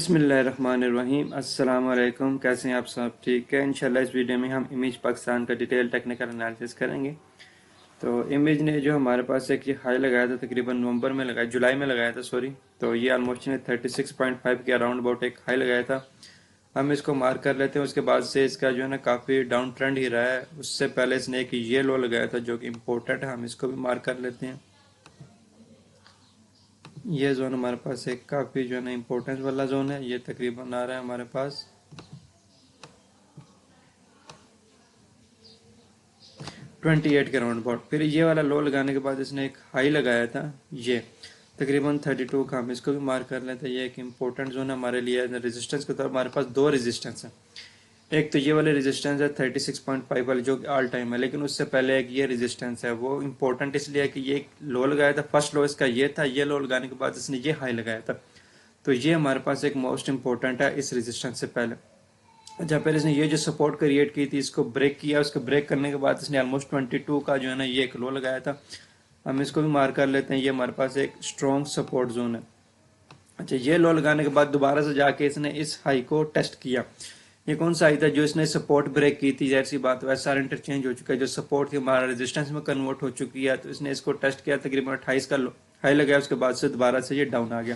बिस्मिल्लाहिर्रहमानिर्रहीम। अस्सलाम वालेकुम। कैसे हैं आप सब? ठीक है। इंशाल्लाह इस वीडियो में हम इमेज पाकिस्तान का डिटेल टेक्निकल एनालिसिस करेंगे। तो इमेज ने जो हमारे पास एक ये हाई लगाया था, तकरीबन नवंबर में लगाया, जुलाई में लगाया था सॉरी। तो ये ऑलमोस्ट ने 36.5 के अराउंड अबाउट एक हाई लगाया था। हम इसको मार्क कर लेते हैं। उसके बाद से इसका जो है ना काफ़ी डाउन ट्रेंड ही रहा है। उससे पहले इसने एक ये लो लगाया था जो कि इम्पोर्टेंट है, हम इसको भी मार्क कर लेते हैं। ये जोन हमारे पास एक काफ़ी जो है ना इम्पोर्टेंस वाला जोन है। ये तकरीबन आ रहा है हमारे पास 28 के राउंड अबाउट। फिर ये वाला लो लगाने के बाद इसने एक हाई लगाया था, ये तकरीबन 32 का। हम इसको भी मार्क कर लेते हैं। ये एक इम्पोर्टेंट जोन हमारे लिए। रेजिस्टेंस के तौर हमारे पास दो रेजिस्टेंस है। एक तो ये वाले रेजिस्टेंस है 36.5 वाले जो ऑल टाइम है, लेकिन उससे पहले एक ये रेजिस्टेंस है। वो इम्पोर्टेंट इसलिए है कि ये लो लगाया था, फर्स्ट लो इसका ये था। ये लो लगाने के बाद इसने ये हाई लगाया था। तो ये हमारे पास एक मोस्ट इंपॉर्टेंट है इस रेजिस्टेंस से पहले। अच्छा, पहले इसने ये जो सपोर्ट क्रिएट की थी इसको ब्रेक किया। उसको ब्रेक करने के बाद इसने ऑलमोस्ट 22 का जो है ना ये एक लो लगाया था। हम इसको भी मार्क कर लेते हैं। ये हमारे पास एक स्ट्रॉन्ग सपोर्ट जोन है। अच्छा, ये लो लगाने के बाद दोबारा से जाके इसने इस हाई को टेस्ट किया। ये कौन सा हाई था? जो इसने सपोर्ट ब्रेक की थी। जैसी बात वैसा सारा इंटरचेंज हो चुका है। जो सपोर्ट थी हमारा रेजिस्टेंस में कन्वर्ट हो चुकी है। तो इसने इसको टेस्ट किया, तकरीबन 28 का हाई लगाया। उसके बाद से दोबारा से ये डाउन आ गया।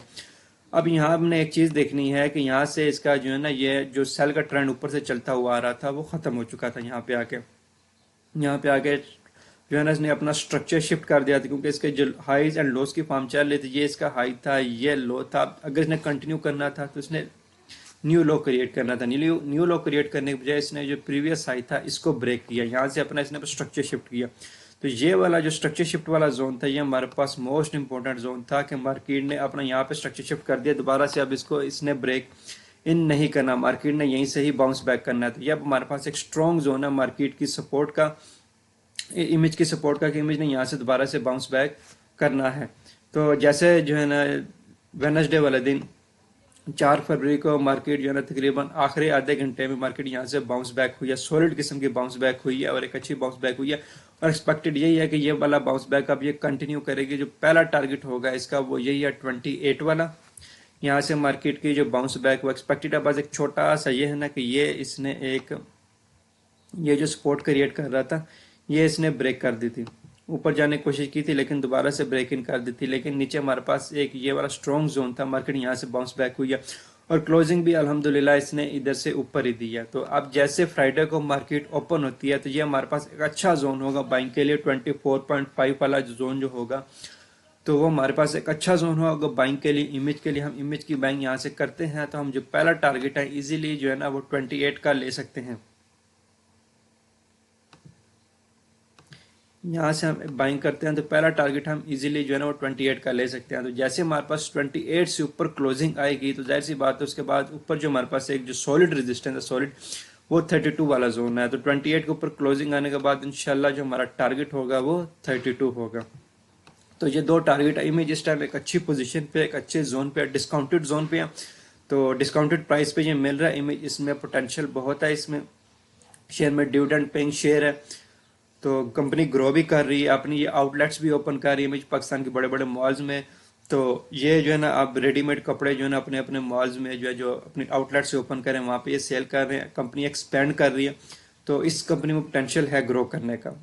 अब यहाँ हमने एक चीज़ देखनी है कि यहाँ से इसका जो है ना ये जो सेल का ट्रेंड ऊपर से चलता हुआ आ रहा था वो ख़त्म हो चुका था। यहाँ पे आके जो है ना इसने अपना स्ट्रक्चर शिफ्ट कर दिया था, क्योंकि इसके जो हाईज एंड लोस की फॉर्म चल रही थी। ये इसका हाई था, ये लो था। अगर इसने कंटिन्यू करना था तो इसने न्यू लो क्रिएट करना था। न्यू लो क्रिएट करने के बजाय इसने जो प्रीवियस हाई था इसको ब्रेक किया। यहाँ से अपना इसने स्ट्रक्चर शिफ्ट किया। तो ये वाला जो स्ट्रक्चर शिफ्ट वाला जोन था ये हमारे पास मोस्ट इंपॉर्टेंट जोन था कि मार्केट ने अपना यहाँ पे स्ट्रक्चर शिफ्ट कर दिया दोबारा से। अब इसको इसने ब्रेक इन नहीं करना, मार्केट ने यहीं से ही बाउंस बैक करना है। तो ये अब हमारे पास एक स्ट्रॉन्ग जोन है मार्केट की सपोर्ट का, इमेज की सपोर्ट का, कि इमेज ने यहाँ से दोबारा से बाउंस बैक करना है। तो जैसे जो है ना वेडनेसडे वाले दिन 4 फरवरी को मार्केट जो है ना तकरीबन आखिरी आधे घंटे में मार्केट यहाँ से बाउंस बैक हुई है, सॉलिड किस्म की बाउंस बैक हुई है और एक अच्छी बाउंस बैक हुई है। और एक्सपेक्टेड यही है कि ये वाला बाउंस बैक अब ये कंटिन्यू करेगी। जो पहला टारगेट होगा इसका वो यही है 28 वाला। यहाँ से मार्केट की जो बाउंस बैक वो एक्सपेक्टेड है। बस एक छोटा सा ये है ना कि ये इसने एक ये जो सपोर्ट क्रिएट कर रहा था ये इसने ब्रेक कर दी थी। ऊपर जाने की कोशिश की थी लेकिन दोबारा से ब्रेक इन कर दी थी। लेकिन नीचे हमारे पास एक ये वाला स्ट्रॉन्ग जोन था, मार्केट यहाँ से बाउंस बैक हुई है और क्लोजिंग भी अल्हम्दुलिल्लाह इसने इधर से ऊपर ही दी है। तो अब जैसे फ्राइडे को मार्केट ओपन होती है तो ये हमारे पास एक अच्छा जोन होगा बाइंग के लिए। 24.5 वाला जोन जो होगा तो वो हमारे पास एक अच्छा जोन होगा बाइंग के लिए। इमेज के लिए हम इमेज की बाइंग यहाँ से करते हैं तो हम जो पहला टारगेट है इजीली जो है ना वो 28 का ले सकते हैं। यहाँ से हम बाइंग करते हैं तो पहला टारगेट हम इजीली जो है ना वो 28 का ले सकते हैं। तो जैसे हमारे पास 28 से ऊपर क्लोजिंग आएगी तो जाहिर सी बात है उसके बाद ऊपर जो हमारे पास एक जो सॉलिड रेजिस्टेंस है सॉलिड वो 32 वाला जोन है। तो 28 के ऊपर क्लोजिंग आने के बाद इंशाल्लाह जो हमारा टारगेट होगा वो 32 होगा। तो ये दो टारगेट है। इमेज इस टाइम एक अच्छी पोजीशन पे, एक अच्छे जोन पे, डिस्काउंटेड जोन पे है। तो डिस्काउंटेड प्राइस पे ये मिल रहा है। इमेज इसमें पोटेंशियल बहुत है। इसमें शेयर में डिविडेंड पेइंग शेयर है। तो कंपनी ग्रो भी कर रही है, अपनी ये आउटलेट्स भी ओपन कर रही है इमेज पाकिस्तान के बड़े बड़े मॉल्स में। तो ये जो है ना अब रेडीमेड कपड़े जो है ना अपने अपने मॉल्स में जो है जो अपने आउटलेट से ओपन कर रहे हैं वहाँ पे ये सेल कर रहे हैं। कंपनी एक्सपेंड कर रही है। तो इस कंपनी में पोटेंशियल है ग्रो करने का।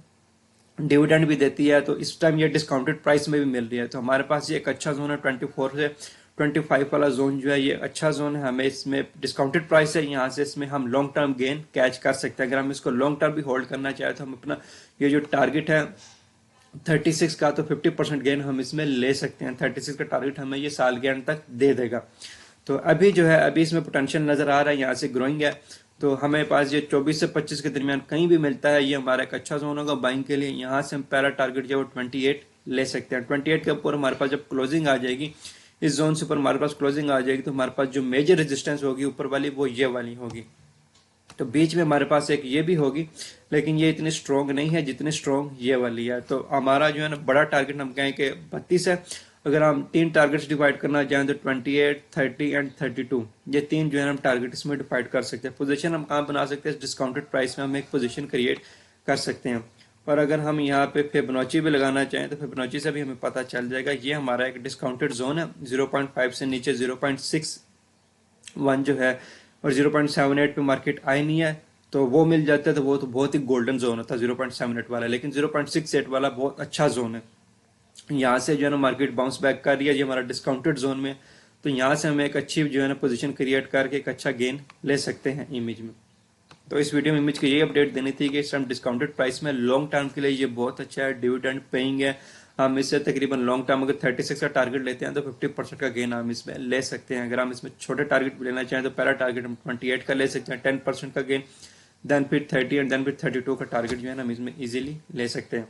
डिविडेंड भी देती है। तो इस टाइम ये डिस्काउंटेड प्राइस में भी मिल रही है। तो हमारे पास ये एक अच्छा जोन है 24 से 25 वाला जोन जो है ये अच्छा जोन है। हमें इसमें डिस्काउंटेड प्राइस है, यहाँ से इसमें हम लॉन्ग टर्म गेन कैच कर सकते हैं। अगर हम इसको लॉन्ग टर्म भी होल्ड करना चाहे तो हम अपना ये जो टारगेट है 36 का तो 50% गेन हम इसमें ले सकते हैं। 36 का टारगेट हमें ये साल के एंड तक दे देगा। तो अभी जो है अभी इसमें पोटेंशियल नज़र आ रहा है, यहाँ से ग्रोइंग है। तो हमें पास ये 24 से 25 के दरमियान कहीं भी मिलता है ये हमारा एक अच्छा जोन होगा बाइंग के लिए। यहाँ से हम पहला टारगेट जो है वो 28 ले सकते हैं। 28 के ऊपर हमारे पास जब क्लोजिंग आ जाएगी, इस जोन से ऊपर हमारे पास क्लोजिंग आ जाएगी तो हमारे पास जो मेजर रेजिस्टेंस होगी ऊपर वाली वो ये वाली होगी। तो बीच में हमारे पास एक ये भी होगी लेकिन ये इतनी स्ट्रॉन्ग नहीं है जितनी स्ट्रॉन्ग ये वाली है। तो हमारा जो है ना बड़ा टारगेट हम कहें कि 32 है। अगर हम तीन टारगेट्स डिवाइड करना चाहें तो 28, 30 एंड 32 ये तीन जो है हम टारगेट इसमें डिवाइड कर सकते हैं। पोजीशन हम कहाँ बना सकते हैं? डिस्काउंटेड प्राइस में हम एक पोजीशन क्रिएट कर सकते हैं। और अगर हम यहाँ पे फिबोनाची भी लगाना चाहें तो फिबोनाची से भी हमें पता चल जाएगा। ये हमारा एक डिस्काउंटेड जोन है। 0.5 से नीचे 0.6 वन जो है, और 0.78 पे मार्केट आई नहीं है, तो वो मिल जाता है तो वो तो बहुत ही गोल्डन जोन होता है 0.78 वाला। लेकिन 0.68 वाला बहुत अच्छा जोन है। यहाँ से जो है ना मार्केट बाउंस बैक कर रही है, ये हमारा डिस्काउंटेड जोन में, तो यहाँ से हम एक अच्छी जो है ना पोजीशन क्रिएट करके एक अच्छा गेन ले सकते हैं इमेज में। तो इस वीडियो में इमेज की यही अपडेट देनी थी कि इस टाइम डिस्काउंटेड प्राइस में लॉन्ग टर्म के लिए ये बहुत अच्छा है, डिविडेंड पेइंग है। हम इससे तकरीबन लॉन्ग टर्म अगर 36 का टारगेट लेते हैं तो 50% का गेन हम इसमें ले सकते हैं। अगर हम इसमें छोटे टारगेट लेना चाहें तो पहला टारगेट हम 28 का ले सकते हैं, 10% का गेन, देन फिर 30 एंड देन फिर 32 का टारगेट जो है ना हम इसमें इजीली ले सकते हैं।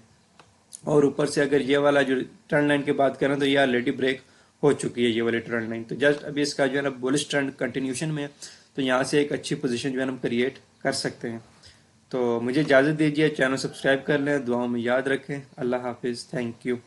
और ऊपर से अगर ये वाला जो ट्रेंड लाइन की बात करें तो ये ऑलरेडी ब्रेक हो चुकी है ये वाली ट्रेंड लाइन, तो जस्ट अभी इसका जो है ना बुलिश ट्रेंड कंटिन्यूशन में है, तो यहाँ से एक अच्छी पोजीशन जो है हम क्रिएट कर सकते हैं। तो मुझे इजाज़त दीजिए, चैनल सब्सक्राइब कर लें, दुआओं में याद रखें। अल्लाह हाफिज़, थैंक यू।